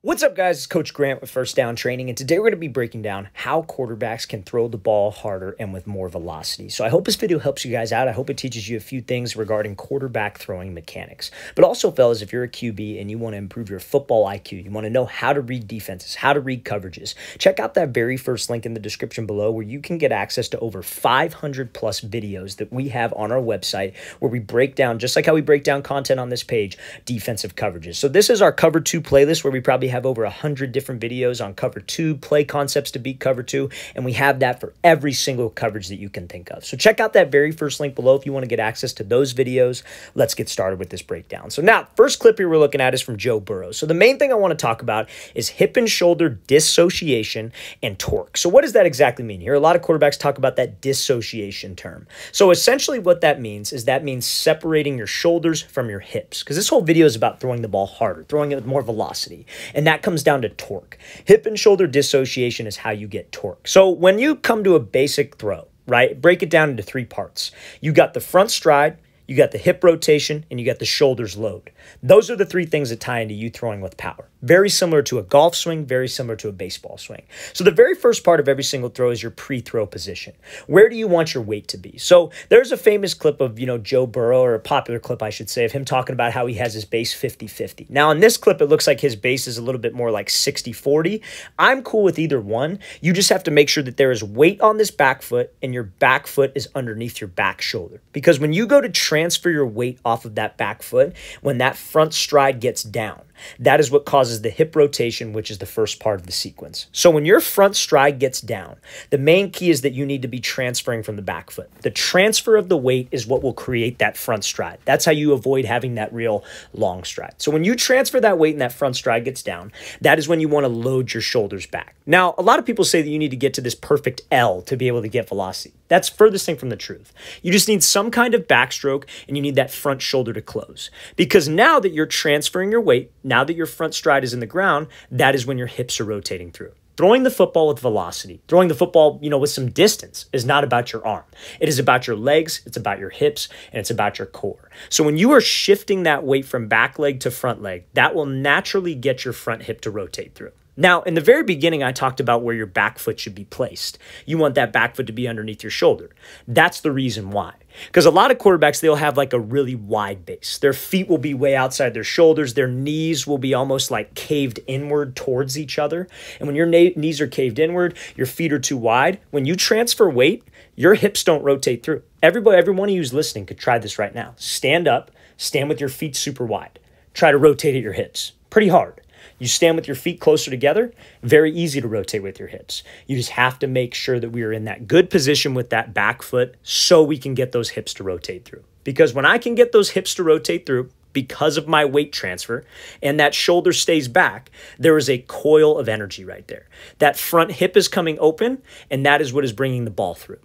What's up, guys? It's Coach Grant with First Down Training, and today we're going to be breaking down how quarterbacks can throw the ball harder and with more velocity. So I hope this video helps you guys out. I hope it teaches you a few things regarding quarterback throwing mechanics. But also, fellas, if you're a QB and you want to improve your football IQ, you want to know how to read defenses, how to read coverages, check out that very first link in the description below where you can get access to over 500 plus videos that we have on our website where we break down, just like how we break down content on this page, defensive coverages. So this is our Cover 2 playlist where we probably have over 100 different videos on Cover 2, play concepts to beat Cover 2, and we have that for every single coverage that you can think of. So check out that very first link below if you want to get access to those videos. Let's get started with this breakdown. So now, first clip here we're looking at is from Joe Burrow. So the main thing I want to talk about is hip and shoulder dissociation and torque. So what does that exactly mean? You hear a lot of quarterbacks talk about that dissociation term. So essentially what that means is separating your shoulders from your hips, because this whole video is about throwing the ball harder, throwing it with more velocity, and that comes down to torque. Hip and shoulder dissociation is how you get torque. So when you come to a basic throw, right, break it down into three parts. You got the front stride, you got the hip rotation, and you got the shoulders load. Those are the three things that tie into you throwing with power. Very similar to a golf swing, very similar to a baseball swing. So the very first part of every single throw is your pre-throw position. Where do you want your weight to be? So there's a famous clip of, Joe Burrow, or a popular clip, I should say, of him talking about how he has his base 50-50. Now in this clip, it looks like his base is a little bit more like 60-40. I'm cool with either one. You just have to make sure that there is weight on this back foot and your back foot is underneath your back shoulder. Because when you go to transfer your weight off of that back foot, when that front stride gets down, that is what causes the hip rotation, which is the first part of the sequence. So when your front stride gets down, the main key is that you need to be transferring from the back foot. The transfer of the weight is what will create that front stride. That's how you avoid having that real long stride. So when you transfer that weight and that front stride gets down, that is when you want to load your shoulders back. Now, a lot of people say that you need to get to this perfect L to be able to get velocity. That's furthest thing from the truth. You just need some kind of backstroke and you need that front shoulder to close. Because now that you're transferring your weight, now that your front stride is in the ground, that is when your hips are rotating through. Throwing the football with velocity, throwing the football, with some distance is not about your arm. It is about your legs, it's about your hips, and it's about your core. So when you are shifting that weight from back leg to front leg, that will naturally get your front hip to rotate through. Now, in the very beginning, I talked about where your back foot should be placed. You want that back foot to be underneath your shoulder. That's the reason why. Because a lot of quarterbacks, they'll have like a really wide base. Their feet will be way outside their shoulders. Their knees will be almost like caved inward towards each other. And when your knees are caved inward, your feet are too wide. When you transfer weight, your hips don't rotate through. Every one of you who's listening could try this right now. Stand up, stand with your feet super wide. Try to rotate at your hips. Pretty hard. You stand with your feet closer together, very easy to rotate with your hips. You just have to make sure that we are in that good position with that back foot so we can get those hips to rotate through. Because when I can get those hips to rotate through, because of my weight transfer, and that shoulder stays back, there is a coil of energy right there. That front hip is coming open, and that is what is bringing the ball through.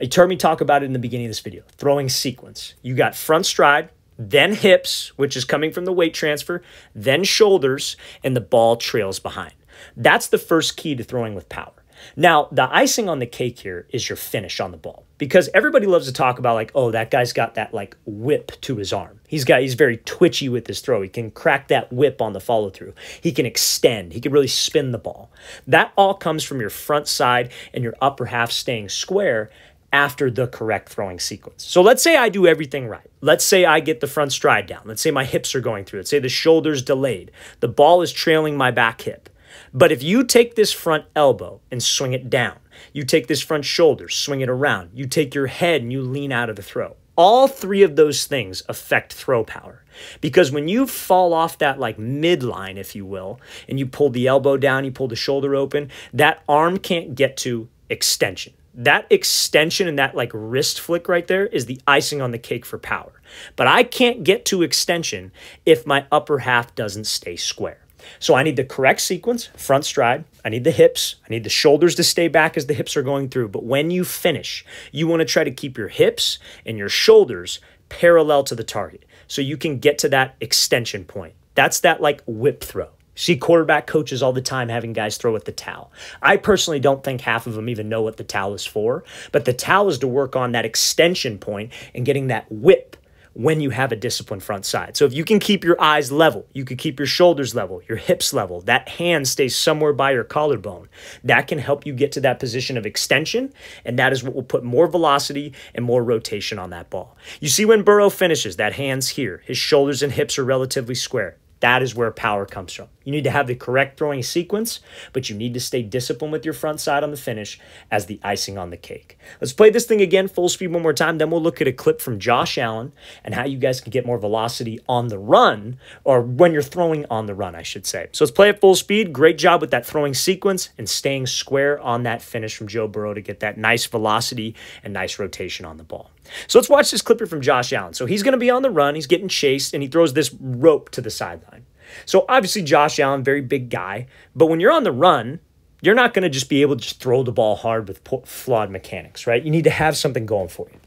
You heard me talk about it in the beginning of this video, throwing sequence. You got front stride, then hips, which is coming from the weight transfer, then shoulders, and the ball trails behind. That's the first key to throwing with power. Now, the icing on the cake here is your finish on the ball, because everybody loves to talk about like, oh, that guy's got that like whip to his arm. He's very twitchy with his throw. He can crack that whip on the follow through. He can extend. He can really spin the ball. That all comes from your front side and your upper half staying square after the correct throwing sequence. So let's say I do everything right. Let's say I get the front stride down. Let's say my hips are going through. Let's say the shoulder's delayed. The ball is trailing my back hip. But if you take this front elbow and swing it down, you take this front shoulder, swing it around, you take your head and you lean out of the throw. All three of those things affect throw power. Because when you fall off that like midline, if you will, and you pull the elbow down, you pull the shoulder open, that arm can't get to extension. That extension and that like wrist flick right there is the icing on the cake for power. But I can't get to extension if my upper half doesn't stay square. So I need the correct sequence, front stride. I need the hips. I need the shoulders to stay back as the hips are going through. But when you finish, you want to try to keep your hips and your shoulders parallel to the target so you can get to that extension point. That's that like whip throw. See quarterback coaches all the time having guys throw with the towel. I personally don't think half of them even know what the towel is for, but the towel is to work on that extension point and getting that whip when you have a disciplined front side. So if you can keep your eyes level, you can keep your shoulders level, your hips level, that hand stays somewhere by your collarbone, that can help you get to that position of extension, and that is what will put more velocity and more rotation on that ball. You see when Burrow finishes, that hand's here, his shoulders and hips are relatively square. That is where power comes from. You need to have the correct throwing sequence, but you need to stay disciplined with your front side on the finish as the icing on the cake. Let's play this thing again full speed one more time. Then we'll look at a clip from Josh Allen and how you guys can get more velocity on the run, or when you're throwing on the run, I should say. So let's play at full speed. Great job with that throwing sequence and staying square on that finish from Joe Burrow to get that nice velocity and nice rotation on the ball. So let's watch this clip here from Josh Allen. So he's going to be on the run. He's getting chased, and he throws this rope to the sideline. So obviously Josh Allen, very big guy, but when you're on the run, you're not going to just be able to just throw the ball hard with flawed mechanics, right? You need to have something going for you.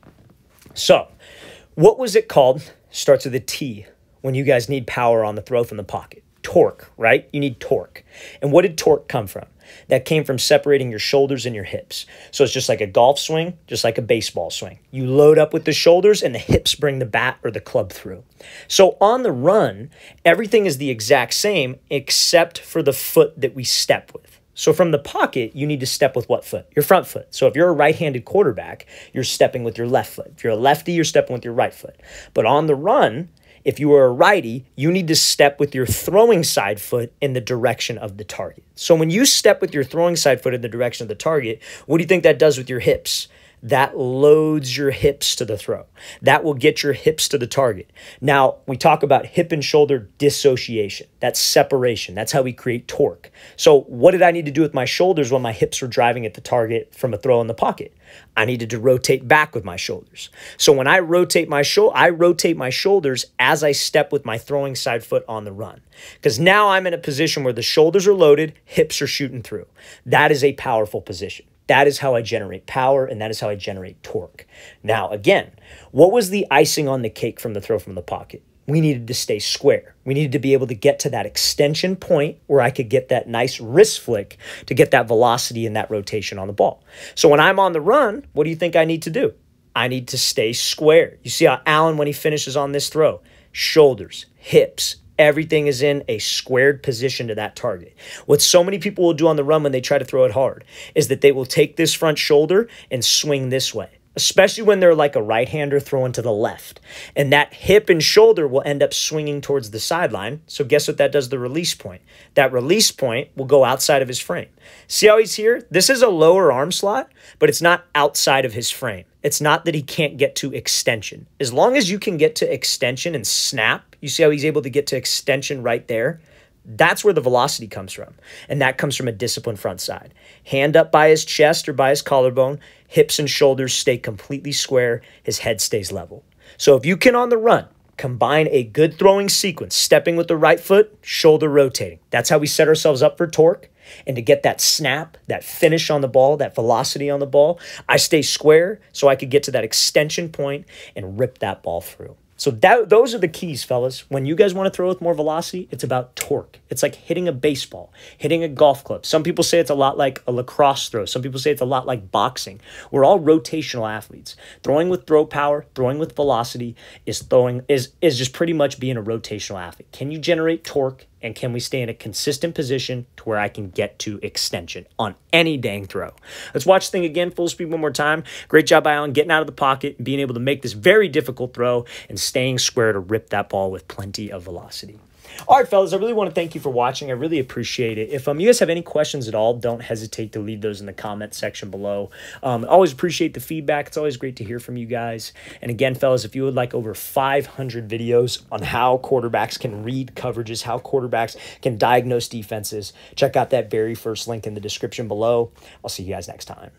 So what was it called? Starts with a T when you guys need power on the throw from the pocket. Torque, right? You need torque. And what did torque come from? That came from separating your shoulders and your hips. So it's just like a golf swing, just like a baseball swing. You load up with the shoulders and the hips bring the bat or the club through. So on the run, everything is the exact same except for the foot that we step with. So from the pocket, you need to step with what foot? Your front foot. So if you're a right-handed quarterback, you're stepping with your left foot. If you're a lefty, you're stepping with your right foot. But on the run, if you are a righty, you need to step with your throwing side foot in the direction of the target. So when you step with your throwing side foot in the direction of the target, what do you think that does with your hips? That loads your hips to the throw. That will get your hips to the target. Now, we talk about hip and shoulder dissociation. That's separation. That's how we create torque. So what did I need to do with my shoulders when my hips were driving at the target from a throw in the pocket? I needed to rotate back with my shoulders. So when I rotate my shoulders as I step with my throwing side foot on the run. Because now I'm in a position where the shoulders are loaded, hips are shooting through. That is a powerful position. That is how I generate power, and that is how I generate torque. Now, again, what was the icing on the cake from the throw from the pocket? We needed to stay square. We needed to be able to get to that extension point where I could get that nice wrist flick to get that velocity and that rotation on the ball. So when I'm on the run, what do you think I need to do? I need to stay square. You see how Allen, when he finishes on this throw, shoulders, hips, everything is in a squared position to that target. What so many people will do on the run when they try to throw it hard is that they will take this front shoulder and swing this way, especially when they're like a right-hander throwing to the left. And that hip and shoulder will end up swinging towards the sideline. So guess what that does to the release point? That release point will go outside of his frame. See how he's here? This is a lower arm slot, but it's not outside of his frame. It's not that he can't get to extension. As long as you can get to extension and snap, you see how he's able to get to extension right there? That's where the velocity comes from. And that comes from a disciplined front side. Hand up by his chest or by his collarbone, hips and shoulders stay completely square, his head stays level. So if you can on the run, combine a good throwing sequence, stepping with the right foot, shoulder rotating. That's how we set ourselves up for torque. And to get that snap, that finish on the ball, that velocity on the ball, I stay square so I could get to that extension point and rip that ball through. So those are the keys, fellas. When you guys want to throw with more velocity, it's about torque. It's like hitting a baseball, hitting a golf club. Some people say it's a lot like a lacrosse throw. Some people say it's a lot like boxing. We're all rotational athletes. Throwing with throw power, throwing with velocity is just pretty much being a rotational athlete. Can you generate torque? And can we stay in a consistent position to where I can get to extension on any dang throw? Let's watch the thing again, full speed one more time. Great job by Allen getting out of the pocket and being able to make this very difficult throw and staying square to rip that ball with plenty of velocity. All right, fellas, I really want to thank you for watching. I really appreciate it. If you guys have any questions at all, don't hesitate to leave those in the comment section below. Always appreciate the feedback. It's always great to hear from you guys. And again, fellas, if you would like over 500 videos on how quarterbacks can read coverages, how quarterbacks can diagnose defenses, check out that very first link in the description below. I'll see you guys next time.